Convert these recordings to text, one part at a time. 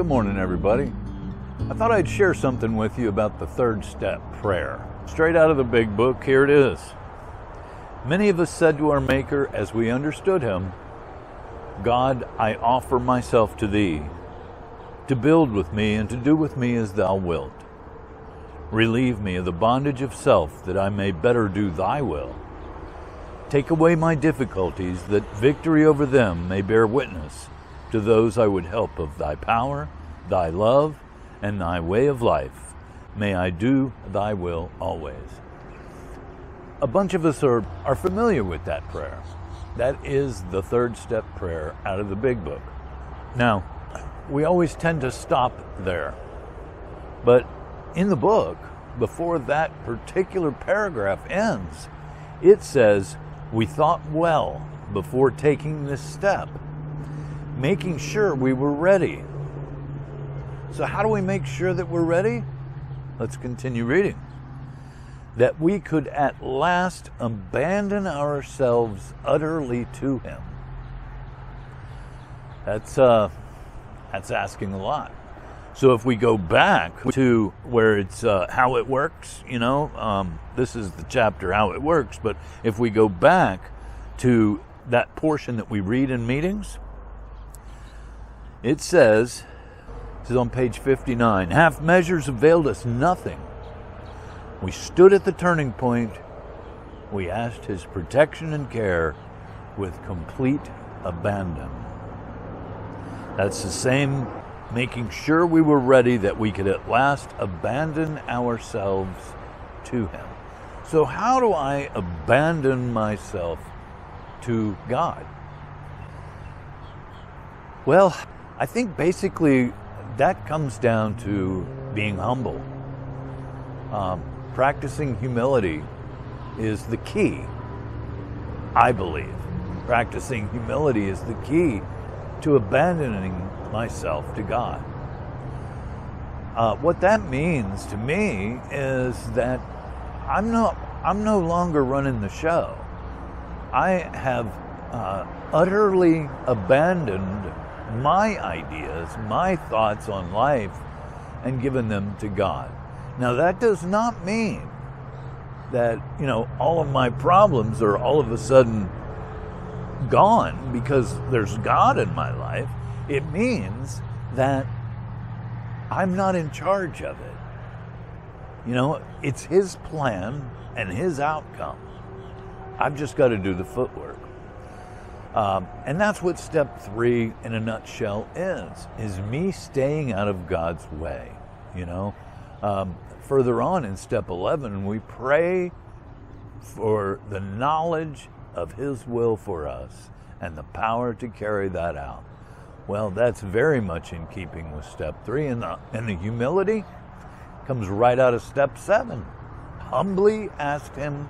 Good morning, everybody. I thought I'd share something with you about the third step, prayer. Straight out of the big book, here it is. Many of us said to our Maker as we understood him, God, I offer myself to thee, to build with me and to do with me as thou wilt. Relieve me of the bondage of self, that I may better do thy will. Take away my difficulties, that victory over them may bear witness to those I would help of thy power, thy love, and thy way of life. May I do thy will always. A bunch of us are familiar with that prayer. That is the third step prayer out of the big book. Now, we always tend to stop there. But in the book, before that particular paragraph ends, it says, we thought well before taking this step, making sure we were ready. So how do we make sure that we're ready? Let's continue reading. That we could at last abandon ourselves utterly to him. That's asking a lot. So if we go back to where it's how it works, this is the chapter how it works, but if we go back to that portion that we read in meetings, it says, this is on page 59, half measures availed us nothing. We stood at the turning point. We asked his protection and care with complete abandon. That's the same, making sure we were ready, that we could at last abandon ourselves to him. So how do I abandon myself to God? Well, I think basically that comes down to being humble. Practicing humility is the key, I believe. Practicing humility is the key to abandoning myself to God. What that means to me is that I'm no longer running the show. I have utterly abandoned my ideas, my thoughts on life, and given them to God. Now that does not mean that, all of my problems are all of a sudden gone because there's God in my life. It means that I'm not in charge of it. It's his plan and his outcome. I've just got to do the footwork. And that's what step 3 in a nutshell is me staying out of God's way. Further on in step 11, we pray for the knowledge of his will for us and the power to carry that out. Well, that's very much in keeping with step 3, and the humility comes right out of step 7. Humbly ask him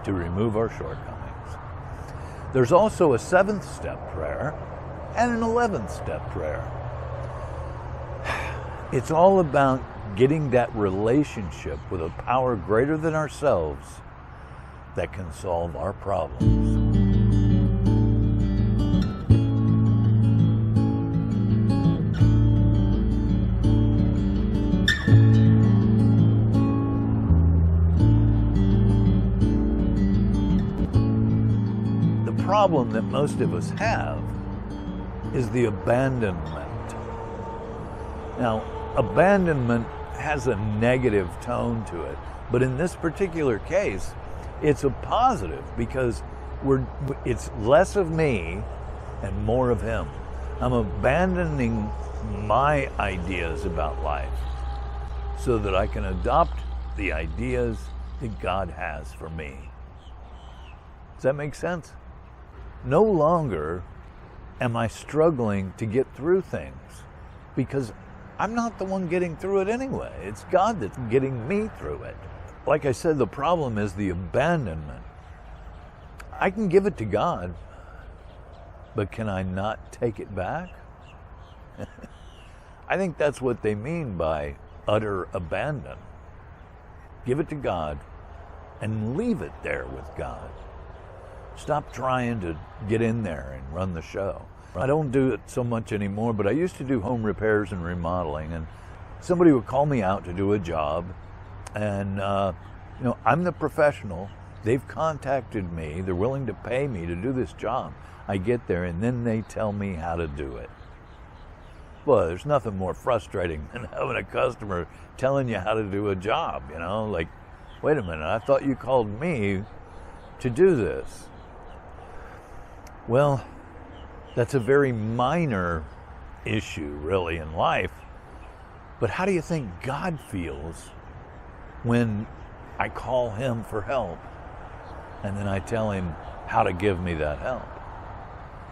to remove our shortcomings. There's also a 7th step prayer and an 11th step prayer. It's all about getting that relationship with a power greater than ourselves that can solve our problems. The problem that most of us have is the abandonment. Now, abandonment has a negative tone to it, but in this particular case, it's a positive because it's less of me and more of him. I'm abandoning my ideas about life so that I can adopt the ideas that God has for me. Does that make sense? No longer am I struggling to get through things because I'm not the one getting through it anyway. It's God that's getting me through it. Like I said, the problem is the abandonment. I can give it to God, but can I not take it back? I think that's what they mean by utter abandon. Give it to God and leave it there with God. Stop trying to get in there and run the show. I don't do it so much anymore, but I used to do home repairs and remodeling, and somebody would call me out to do a job, and I'm the professional. They've contacted me. They're willing to pay me to do this job. I get there, and then they tell me how to do it. Well, there's nothing more frustrating than having a customer telling you how to do a job, like, wait a minute, I thought you called me to do this. Well, that's a very minor issue, really, in life. But how do you think God feels when I call him for help and then I tell him how to give me that help?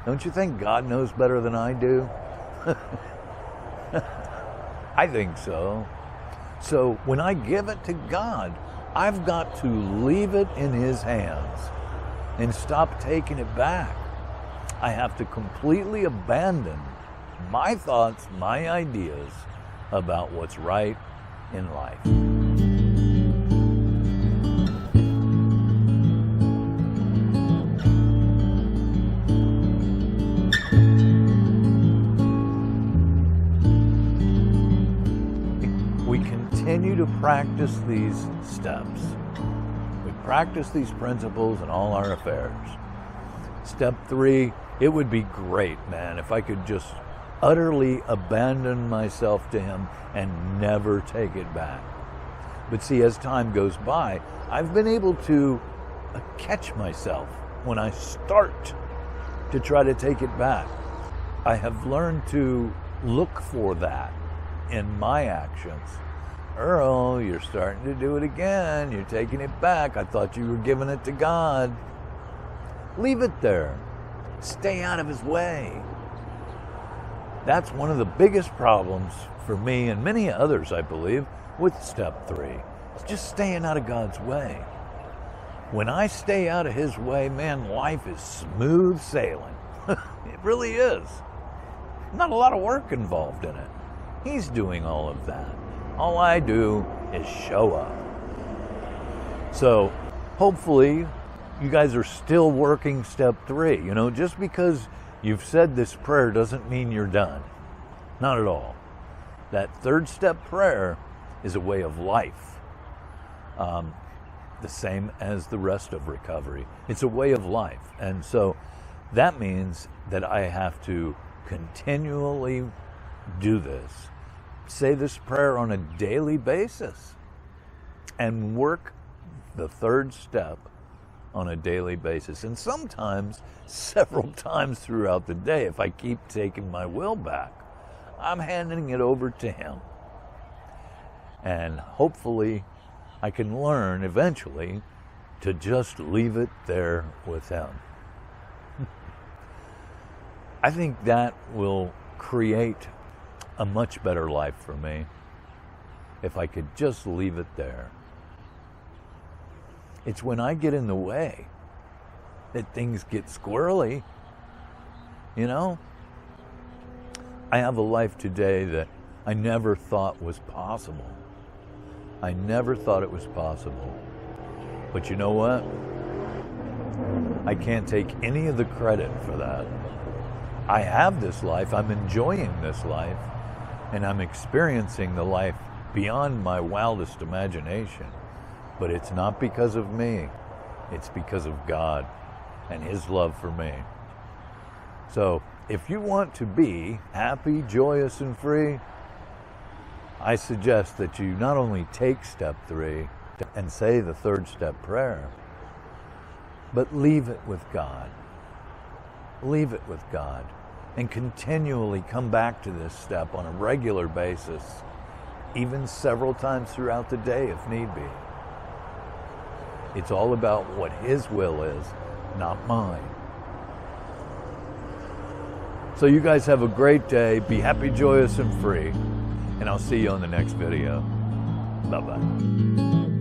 Don't you think God knows better than I do? I think so. So when I give it to God, I've got to leave it in his hands and stop taking it back. I have to completely abandon my thoughts, my ideas about what's right in life. We continue to practice these steps. We practice these principles in all our affairs. Step 3, it would be great, man, if I could just utterly abandon myself to him and never take it back. But see, as time goes by, I've been able to catch myself when I start to try to take it back. I have learned to look for that in my actions. Earl, you're starting to do it again. You're taking it back. I thought you were giving it to God. Leave it there. Stay out of his way. That's one of the biggest problems for me and many others, I believe, with step 3. It's just staying out of God's way. When I stay out of his way, man, life is smooth sailing. It really is. Not a lot of work involved in it. He's doing all of that. All I do is show up. So hopefully you guys are still working step 3. Just because you've said this prayer doesn't mean you're done. Not at all. That 3rd step prayer is a way of life. The same as the rest of recovery. It's a way of life. And so that means that I have to continually do this. Say this prayer on a daily basis and work the 3rd step on a daily basis. And sometimes, several times throughout the day, if I keep taking my will back, I'm handing it over to him. And hopefully I can learn eventually to just leave it there with him. I think that will create a much better life for me if I could just leave it there. It's when I get in the way that things get squirrely. I have a life today that I never thought was possible. I never thought it was possible. But you know what? I can't take any of the credit for that. I have this life. I'm enjoying this life. And I'm experiencing the life beyond my wildest imagination. But it's not because of me. It's because of God and his love for me. So if you want to be happy, joyous, and free, I suggest that you not only take step 3 and say the 3rd step prayer, but leave it with God. Leave it with God. And continually come back to this step on a regular basis, even several times throughout the day if need be. It's all about what his will is, not mine. So you guys have a great day. Be happy, joyous, and free. And I'll see you on the next video. Bye-bye.